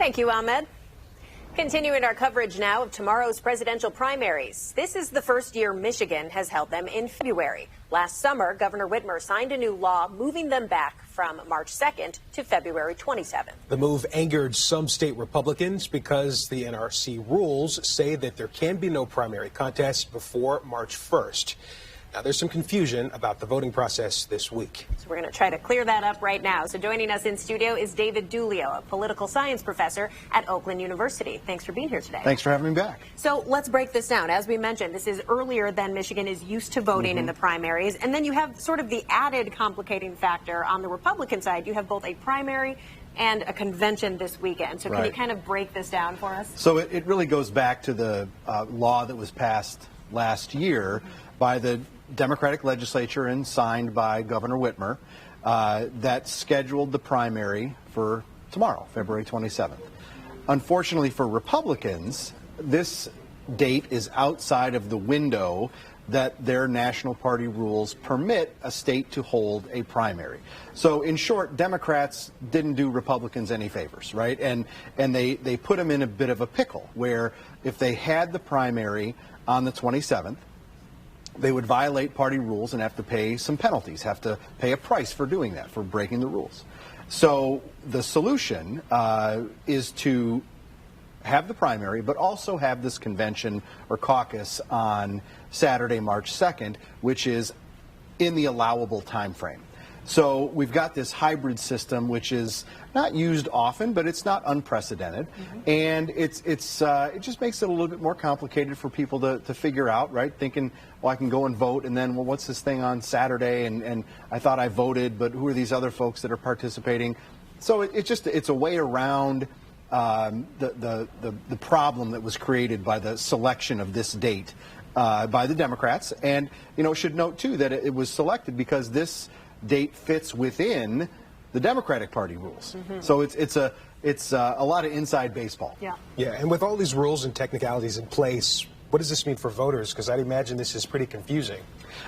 Thank you, Ahmed. Continuing our coverage now of tomorrow's presidential primaries. This is the first year Michigan has held them in February. Last summer, Governor Whitmer signed a new law moving them back from March 2nd to February 27th. The move angered some state Republicans because the NRC rules say that there can be no primary contest before March 1st. Now, there's some confusion about the voting process this week. So we're going to try to clear that up right now. So joining us in studio is David Dulio, a political science professor at Oakland University. Thanks for being here today. Thanks for having me back. So let's break this down. As we mentioned, this is earlier than Michigan is used to voting in the primaries. And then you have sort of the added complicating factor on the Republican side. You have both a primary and a convention this weekend. So can you kind of break this down for us? So it really goes back to the law that was passed last year by the Democratic legislature and signed by Governor Whitmer that scheduled the primary for tomorrow, February 27th. Unfortunately for Republicans, this date is outside of the window that their national party rules permit a state to hold a primary. So in short, Democrats didn't do Republicans any favors, right? And they put them in a bit of a pickle where if they had the primary on the 27th, they would violate party rules and have to pay some penalties, have to pay a price for doing that, for breaking the rules. So the solution is to have the primary, but also have this convention or caucus on Saturday, March 2nd, which is in the allowable time frame. So we've got this hybrid system, which is not used often, but it's not unprecedented. And it just makes it a little bit more complicated for people to figure out, right? Thinking, well, I can go and vote, and then, well, what's this thing on Saturday? And I thought I voted, but who are these other folks that are participating? So it's a way around the problem that was created by the selection of this date by the Democrats. And, should note, too, that it was selected because this date fits within the Democratic Party rules. So it's a lot of inside baseball. Yeah, and with all these rules and technicalities in place, what does this mean for voters? Because I'd imagine this is pretty confusing.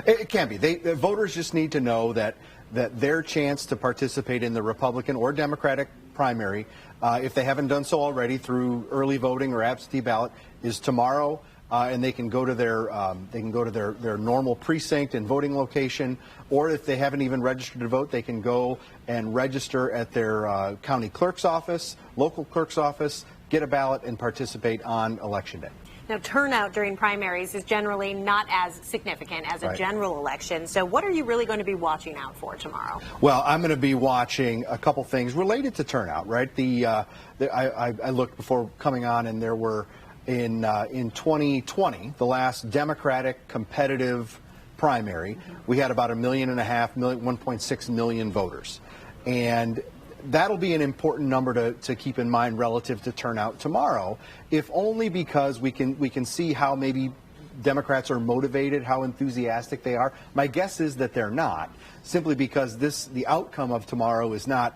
It can be. The voters just need to know that their chance to participate in the Republican or Democratic primary, if they haven't done so already through early voting or absentee ballot, is tomorrow. And they can go to their normal precinct and voting location, or if they haven't even registered to vote, they can go and register at their county clerk's office, local clerk's office, get a ballot, and participate on Election Day. Now, turnout during primaries is generally not as significant as a general election. So what are you really going to be watching out for tomorrow? Well, I'm going to be watching a couple things related to turnout, right? I looked before coming on, and there were in 2020, the last Democratic competitive primary, we had about 1.6 million voters. And that'll be an important number to keep in mind relative to turnout tomorrow, if only because we can see how maybe Democrats are motivated, how enthusiastic they are. My guess is that they're not, simply because the outcome of tomorrow is not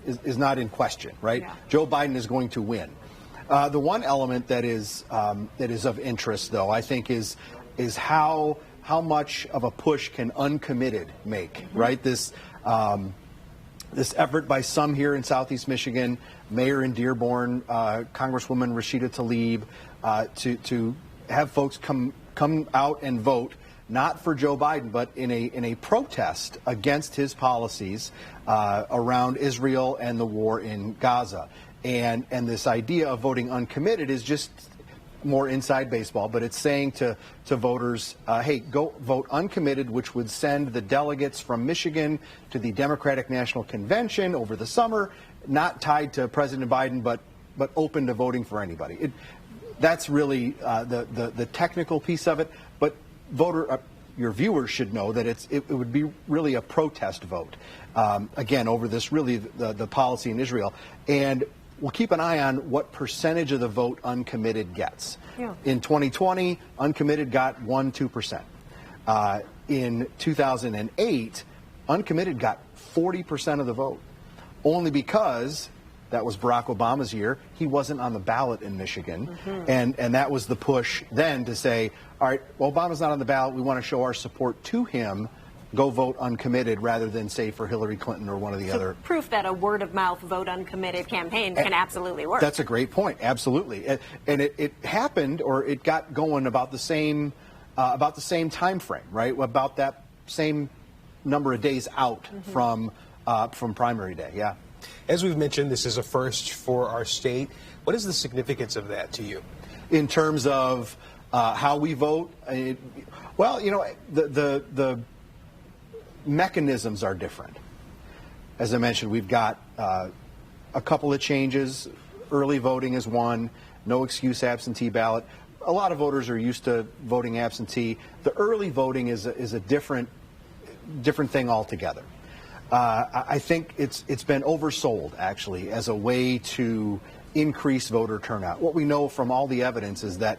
in question, right? Yeah. Joe Biden is going to win. The one element that is of interest, though, I think is how much of a push can uncommitted make, right? This effort by some here in Southeast Michigan, Mayor in Dearborn, Congresswoman Rashida Tlaib, to have folks come out and vote, not for Joe Biden, but in a protest against his policies around Israel and the war in Gaza. And this idea of voting uncommitted is just more inside baseball, but it's saying to voters, hey, go vote uncommitted, which would send the delegates from Michigan to the Democratic National Convention over the summer, not tied to President Biden, but open to voting for anybody. That's really the technical piece of it, but your viewers should know that it would be really a protest vote, again, over this really the policy in Israel. And we'll keep an eye on what percentage of the vote uncommitted gets. Yeah. In 2020, uncommitted got 1-2%. In 2008, uncommitted got 40% of the vote, only because that was Barack Obama's year. He wasn't on the ballot in Michigan, and that was the push then to say, all right, well, Obama's not on the ballot. We want to show our support to him go vote uncommitted rather than, say, for Hillary Clinton or one of the other. Proof that a word-of-mouth vote uncommitted campaign can absolutely work. That's a great point. Absolutely. And it happened, or it got going about the same time frame, right? About that same number of days out from primary day. Yeah. As we've mentioned, this is a first for our state. What is the significance of that to you? In terms of how we vote, well, you know, the mechanisms are different. As I mentioned, we've got a couple of changes. Early voting is one. No excuse absentee ballot. A lot of voters are used to voting absentee. The early voting is a different thing altogether. I think it's been oversold, actually, as a way to increase voter turnout. What we know from all the evidence is that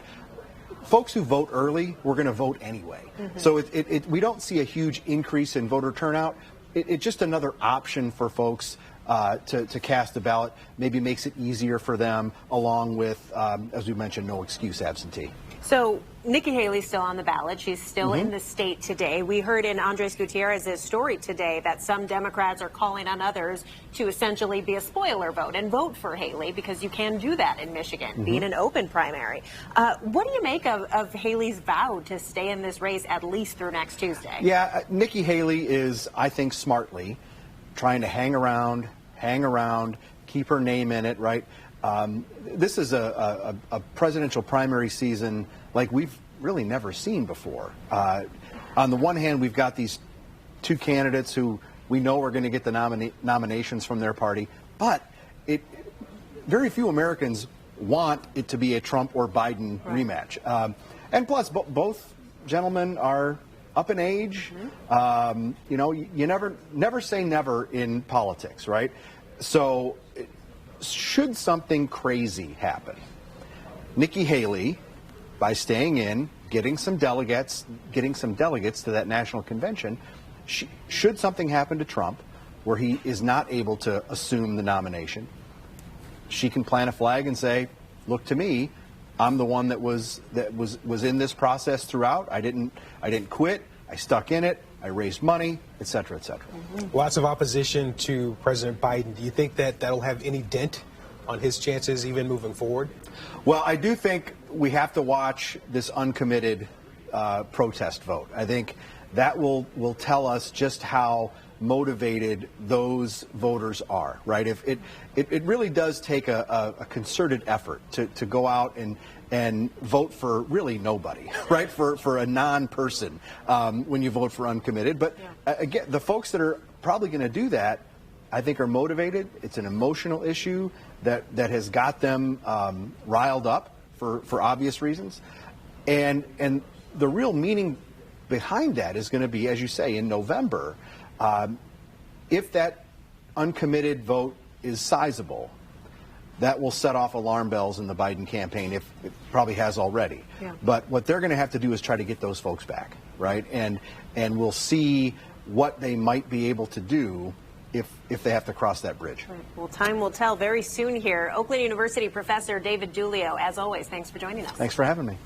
folks who vote early, we're going to vote anyway. So we don't see a huge increase in voter turnout. It's just another option for folks to cast a ballot. Maybe makes it easier for them, along with, as we mentioned, no excuse absentee. So Nikki Haley's still on the ballot. She's still in the state today. We heard in Andres Gutierrez's story today that some Democrats are calling on others to essentially be a spoiler vote and vote for Haley, because you can do that in Michigan, being an open primary. What do you make of Haley's vow to stay in this race at least through next Tuesday? Yeah, Nikki Haley is, I think, smartly trying to hang around, keep her name in it, right? This is a presidential primary season like we've really never seen before. On the one hand, we've got these two candidates who we know are going to get the nominations from their party, but very few Americans want it to be a Trump or Biden rematch. And plus, both gentlemen are up in age. You know, you never say never in politics, right? So should something crazy happen, Nikki Haley, by staying in, getting some delegates to that national convention, should something happen to Trump where he is not able to assume the nomination, she can plant a flag and say, look to me, I'm the one that was in this process throughout. I didn't quit. I stuck in it. I raised money, et cetera, et cetera. Lots of opposition to President Biden. Do you think that that'll have any dent on his chances even moving forward? Well, I do think we have to watch this uncommitted protest vote. I think that will tell us just how motivated those voters are, right? If it really does take a concerted effort to go out and vote for really nobody, right? For a non-person when you vote for uncommitted. But again, the folks that are probably going to do that, I think, are motivated. It's an emotional issue that has got them riled up for obvious reasons. And the real meaning behind that is going to be, as you say, in November, if that uncommitted vote is sizable, that will set off alarm bells in the Biden campaign, if it probably has already. But what they're going to have to do is try to get those folks back, right? And we'll see what they might be able to do if they have to cross that bridge. Right. Well, time will tell very soon here. Oakland University professor David Giulio, as always, thanks for joining us. Thanks for having me.